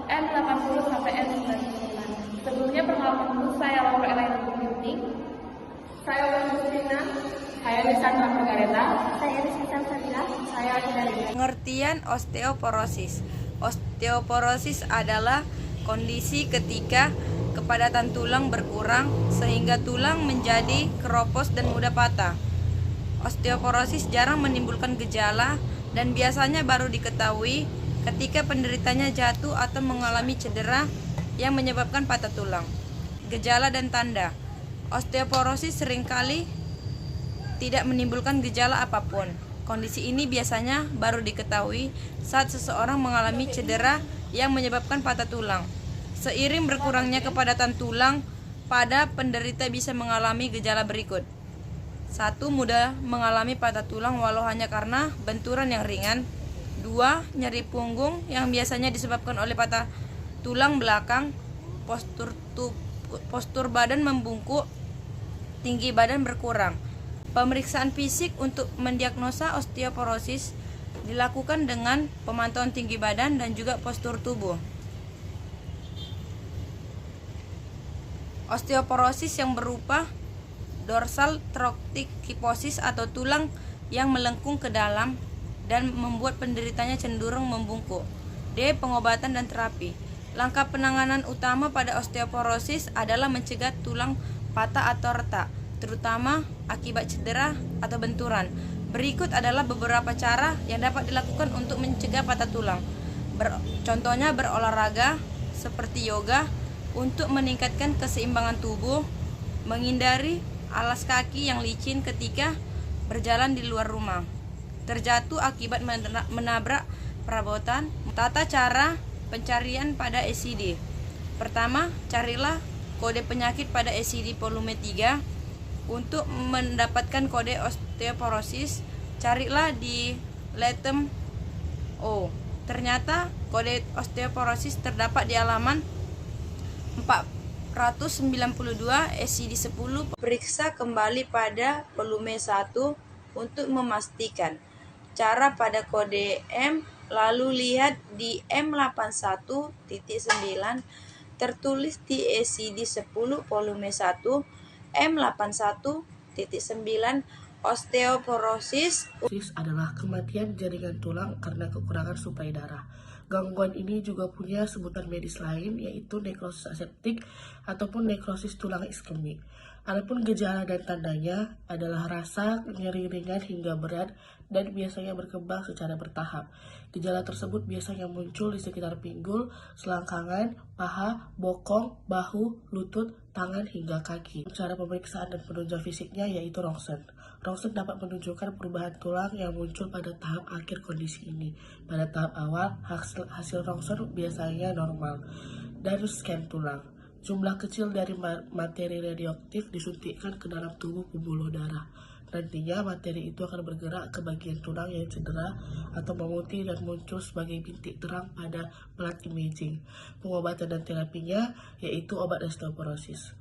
N80 sampai N95. Sebelumnya perkenalkan dulu, saya Laura Elaina Ginting. Saya Laura Justina. Saya Lisandra Margareta. Saya Rizky Samsabila. Saya Aida. Pengertian osteoporosis. Osteoporosis adalah kondisi ketika kepadatan tulang berkurang sehingga tulang menjadi keropos dan mudah patah. Osteoporosis jarang menimbulkan gejala dan biasanya baru diketahui ketika penderitanya jatuh atau mengalami cedera yang menyebabkan patah tulang. Gejala dan tanda. Osteoporosis seringkali tidak menimbulkan gejala apapun. Kondisi ini biasanya baru diketahui saat seseorang mengalami cedera yang menyebabkan patah tulang. Seiring berkurangnya kepadatan tulang, pada penderita bisa mengalami gejala berikut. 1. Mudah mengalami patah tulang walau hanya karena benturan yang ringan. 2. Nyeri punggung yang biasanya disebabkan oleh patah tulang belakang. Postur badan membungkuk, tinggi badan berkurang. Pemeriksaan fisik untuk mendiagnosa osteoporosis dilakukan dengan pemantauan tinggi badan dan juga postur tubuh. Osteoporosis yang berupa dorsal trochanteric kyphosis atau tulang yang melengkung ke dalam dan membuat penderitanya cenderung membungkuk. D. Pengobatan dan terapi. Langkah penanganan utama pada osteoporosis adalah mencegah tulang patah atau retak, terutama akibat cedera atau benturan. Berikut adalah beberapa cara yang dapat dilakukan untuk mencegah patah tulang. Contohnya berolahraga seperti yoga untuk meningkatkan keseimbangan tubuh, menghindari alas kaki yang licin ketika berjalan di luar rumah, terjatuh akibat menabrak perabotan. Tata cara pencarian pada ECD. Pertama, carilah kode penyakit pada ECD volume 3. Untuk mendapatkan kode osteoporosis, carilah di item O. Ternyata kode osteoporosis terdapat di halaman 492 ECD10. Periksa kembali pada volume 1 untuk memastikan. Cara pada kode M, lalu lihat di M81.9 tertulis di ECD10 volume 1 M81.9 osteoporosis adalah kematian jaringan tulang karena kekurangan suplai darah. Gangguan ini juga punya sebutan medis lain, yaitu nekrosis aseptik ataupun nekrosis tulang iskemik. Adapun gejala dan tandanya adalah rasa nyeri ringan hingga berat dan biasanya berkembang secara bertahap. Gejala tersebut biasanya muncul di sekitar pinggul, selangkangan, paha, bokong, bahu, lutut, tangan hingga kaki. Cara pemeriksaan dan penunjang fisiknya yaitu rongsen. Rongsen dapat menunjukkan perubahan tulang yang muncul pada tahap akhir kondisi ini. Pada tahap awal, hasil rongsen biasanya normal. Dan scan tulang. Jumlah kecil dari materi radioaktif disuntikkan ke dalam tubuh pembuluh darah. Nantinya materi itu akan bergerak ke bagian tulang yang cedera atau memutih dan muncul sebagai bintik terang pada blood imaging. Pengobatan dan terapinya yaitu obat osteoporosis,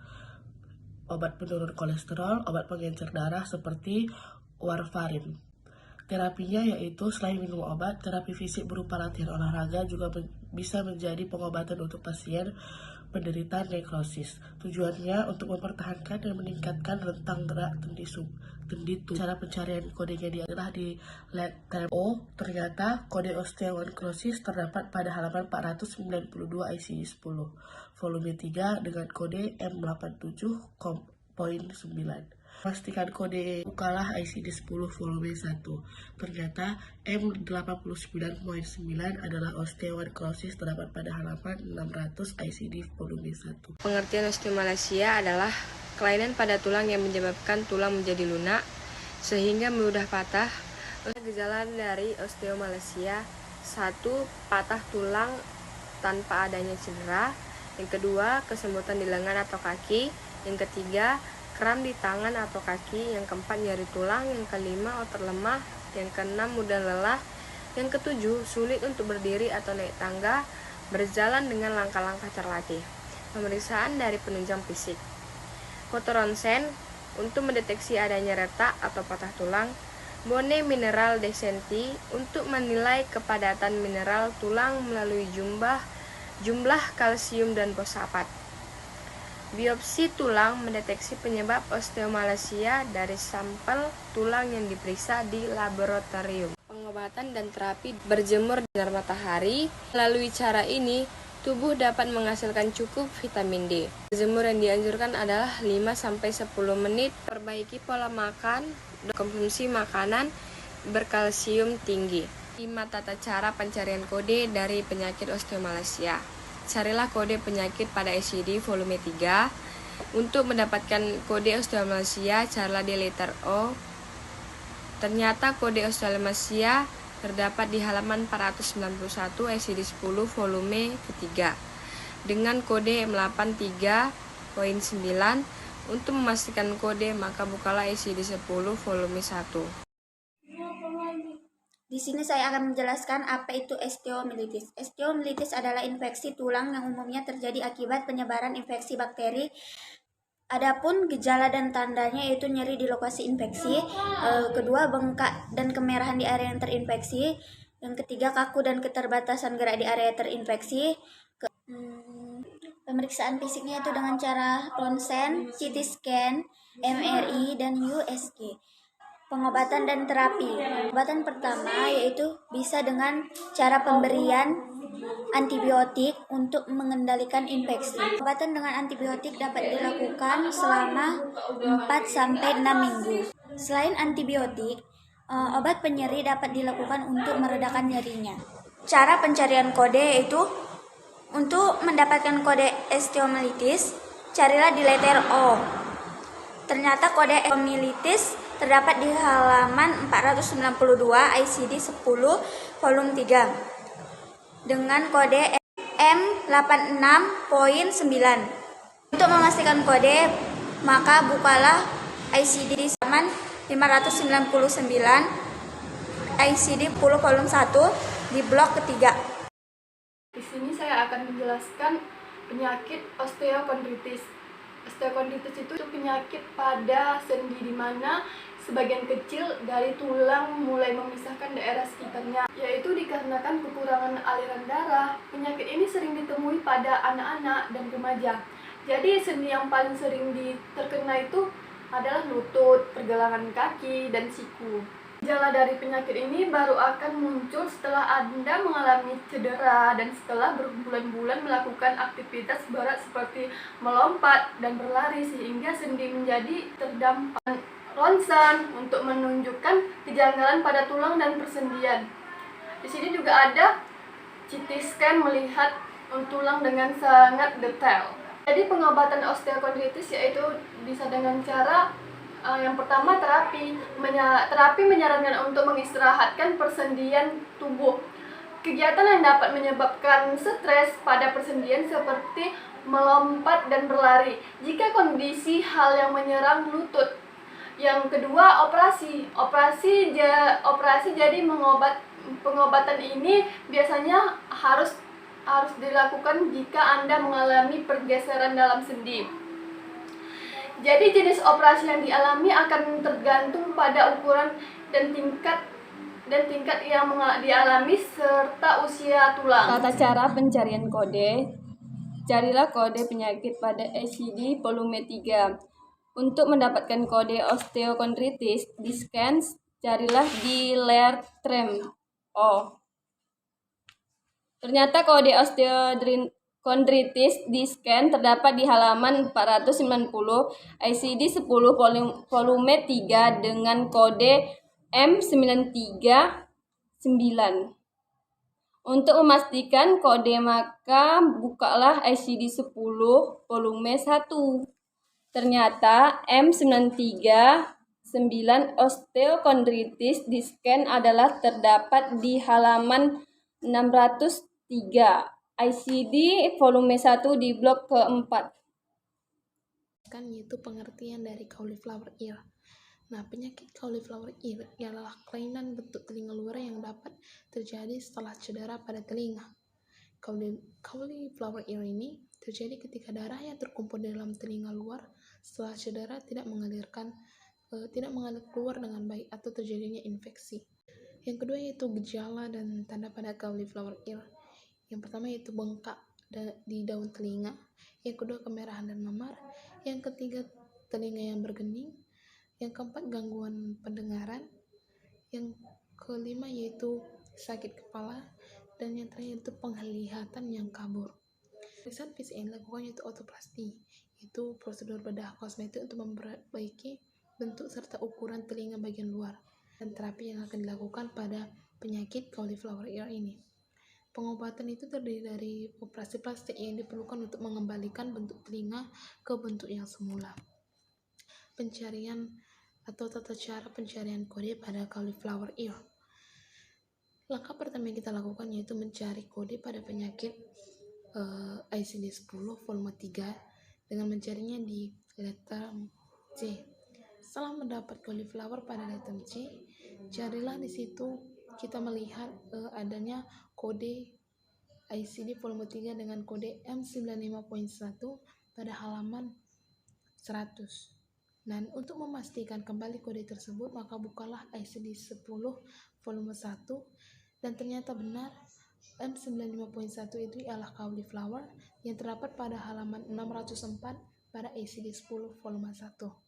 obat penurun kolesterol, obat pengencer darah seperti warfarin. Terapinya yaitu selain minum obat, terapi fisik berupa latihan olahraga juga bisa menjadi pengobatan untuk pasien penderita nekrosis. Tujuannya untuk mempertahankan dan meningkatkan rentang gerak sendi tulang. Cara pencarian kodenya adalah di item O. Ternyata kode osteonekrosis terdapat pada halaman 492 ICD-10 volume 3 dengan kode M87.9. Pastikan kode bukalah ICD-10 volume 1. Ternyata M89.9 adalah osteoarthritis terdapat pada halaman 600 ICD volume 1. Pengertian osteomalacia adalah kelainan pada tulang yang menyebabkan tulang menjadi lunak sehingga mudah patah. Gejala dari osteomalacia: 1. Patah tulang tanpa adanya cedera. Yang kedua, kesemutan di lengan atau kaki. Yang ketiga, kram di tangan atau kaki. Yang keempat, nyeri tulang. Yang kelima, otot lemah. Yang keenam, mudah lelah. Yang ketujuh, sulit untuk berdiri atau naik tangga, berjalan dengan langkah-langkah terlatih. Pemeriksaan dari penunjang fisik. Foto ronsen untuk mendeteksi adanya retak atau patah tulang. Bone mineral density untuk menilai kepadatan mineral tulang melalui jumlah jumlah kalsium dan fosfat. Biopsi tulang mendeteksi penyebab osteomalacia dari sampel tulang yang diperiksa di laboratorium. Pengobatan dan terapi berjemur di sinar matahari. Melalui cara ini, tubuh dapat menghasilkan cukup vitamin D. Berjemur yang dianjurkan adalah 5-10 menit. Perbaiki pola makan, konsumsi makanan berkalsium tinggi. 5 tata cara pencarian kode dari penyakit osteomalacia. Carilah kode penyakit pada ICD volume 3. Untuk mendapatkan kode osteomalacia, carilah di letter O. Ternyata kode osteomalacia terdapat di halaman 491 ICD-10 volume ketiga dengan kode M83.9. Untuk memastikan kode, maka bukalah ICD-10 volume 1. Di sini saya akan menjelaskan apa itu osteomyelitis. Osteomyelitis adalah infeksi tulang yang umumnya terjadi akibat penyebaran infeksi bakteri. Adapun gejala dan tandanya yaitu nyeri di lokasi infeksi, kedua bengkak dan kemerahan di area yang terinfeksi, yang ketiga kaku dan keterbatasan gerak di area terinfeksi. Pemeriksaan fisiknya itu dengan cara ronsen, CT scan, MRI, dan USG. Pengobatan dan terapi. Pengobatan pertama yaitu bisa dengan cara pemberian antibiotik untuk mengendalikan infeksi. Pengobatan dengan antibiotik dapat dilakukan selama 4-6 minggu. Selain antibiotik, obat penyeri dapat dilakukan untuk meredakan nyerinya. Cara pencarian kode yaitu untuk mendapatkan kode osteomyelitis, carilah di letter O. Ternyata kode osteomyelitis terdapat di halaman 492 ICD-10 volume 3 dengan kode M86.9. Untuk memastikan kode, maka bukalah ICD di halaman 599 ICD-10 volume 1 di blok ketiga. Di sini saya akan menjelaskan penyakit osteokondritis. Osteokondritis itu penyakit pada sendi di mana sebagian kecil dari tulang mulai memisahkan daerah sekitarnya, yaitu dikarenakan kekurangan aliran darah. Penyakit ini sering ditemui pada anak-anak dan remaja. Jadi sendi yang paling sering terkena itu adalah lutut, pergelangan kaki, dan siku. Gejala dari penyakit ini baru akan muncul setelah Anda mengalami cedera dan setelah berbulan-bulan melakukan aktivitas berat seperti melompat dan berlari sehingga sendi menjadi terdampak. Ronsen untuk menunjukkan kejanggalan pada tulang dan persendian. Di sini juga ada CT scan melihat tulang dengan sangat detail. Jadi pengobatan osteokondritis yaitu bisa dengan cara yang pertama terapi menyarankan untuk mengistirahatkan persendian tubuh. Kegiatan yang dapat menyebabkan stres pada persendian seperti melompat dan berlari. Jika kondisi hal yang menyerang lutut. Yang kedua operasi jadi pengobatan ini biasanya harus dilakukan jika Anda mengalami pergeseran dalam sendi. Jadi jenis operasi yang dialami akan tergantung pada ukuran dan tingkat yang dialami serta usia tulang. Tata cara pencarian kode. Carilah kode penyakit pada ICD volume 3. Untuk mendapatkan kode osteokondritis di scan, carilah di letter O. Ternyata kode osteokondritis di scan terdapat di halaman 490 ICD-10 volume 3 dengan kode M93.9. Untuk memastikan kode, maka bukalah ICD-10 volume 1. Ternyata M93.9 osteokondritis di scan adalah terdapat di halaman 603 ICD volume 1 di blok keempat. Yaitu pengertian dari cauliflower ear. Nah, penyakit cauliflower ear ialah kelainan bentuk telinga luar yang dapat terjadi setelah cedera pada telinga. Cauliflower ear ini terjadi ketika darah yang terkumpul di dalam telinga luar setelah cedera tidak mengalir keluar dengan baik atau terjadinya infeksi. Yang kedua yaitu gejala dan tanda pada cauliflower ear. Yang pertama yaitu bengkak di daun telinga, yang kedua kemerahan dan memar, yang ketiga telinga yang bergening, yang keempat gangguan pendengaran, yang kelima yaitu sakit kepala, dan yang terakhir itu penglihatan yang kabur. Pemeriksaan PCI yang dilakukan yaitu otoplasti, itu prosedur bedah kosmetik untuk memperbaiki bentuk serta ukuran telinga bagian luar, dan terapi yang akan dilakukan pada penyakit cauliflower ear ini. Pengobatan itu terdiri dari operasi plastik yang diperlukan untuk mengembalikan bentuk telinga ke bentuk yang semula. Pencarian atau tata cara pencarian kode pada cauliflower ear. Langkah pertama yang kita lakukan yaitu mencari kode pada penyakit ICD-10 volume 3 dengan mencarinya di letter C. Setelah mendapat cauliflower pada letter C, carilah di situ kita melihat adanya kode ICD volume 3 dengan kode M95.1 pada halaman 100. Dan untuk memastikan kembali kode tersebut, maka bukalah ICD-10 volume 1 dan ternyata benar M95.1 itu ialah cauliflower yang terdapat pada halaman 604 pada ICD-10 volume 1.